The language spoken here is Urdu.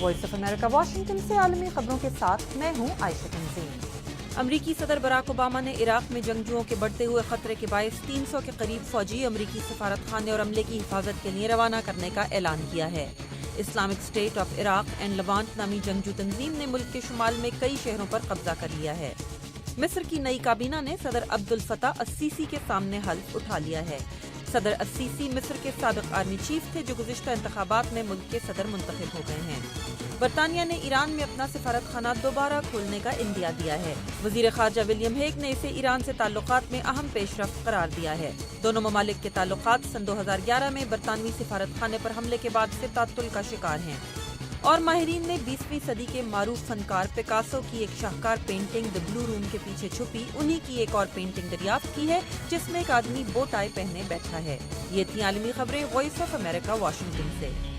وائس آف امریکہ واشنگٹن سے عالمی خبروں کے ساتھ میں ہوں عائشہ تنظیم۔ امریکی صدر براک اوباما نے عراق میں جنگجوؤں کے بڑھتے ہوئے خطرے کے باعث 300 کے قریب فوجی امریکی سفارت خانے اور عملے کی حفاظت کے لیے روانہ کرنے کا اعلان کیا ہے۔ Islamic State of Iraq and Levant نامی جنگجو تنظیم نے ملک کے شمال میں کئی شہروں پر قبضہ کر لیا ہے۔ مصر کی نئی کابینہ نے صدر عبد الفتاح السیسی کے سامنے حلف اٹھا لیا ہے۔ صدر السیسی مصر کے سابق آرمی چیف تھے جو گزشتہ انتخابات میں ملک کے صدر منتخب ہو گئے ہیں۔ برطانیہ نے ایران میں اپنا سفارت خانہ دوبارہ کھولنے کا عندیہ دیا ہے۔ وزیر خارجہ ولیم ہیگ نے اسے ایران سے تعلقات میں اہم پیش رفت قرار دیا ہے۔ دونوں ممالک کے تعلقات سن 2011 میں برطانوی سفارت خانے پر حملے کے بعد سے تعطل کا شکار ہیں۔ اور ماہرین نے 20ویں صدی کے معروف فنکار پیکاسو کی ایک شاہکار پینٹنگ دی بلو روم کے پیچھے چھپی انہی کی ایک اور پینٹنگ دریافت کی ہے جس میں ایک آدمی بو ٹائی پہنے بیٹھا ہے۔ یہ تھی عالمی خبریں وائس آف امریکہ واشنگٹن سے۔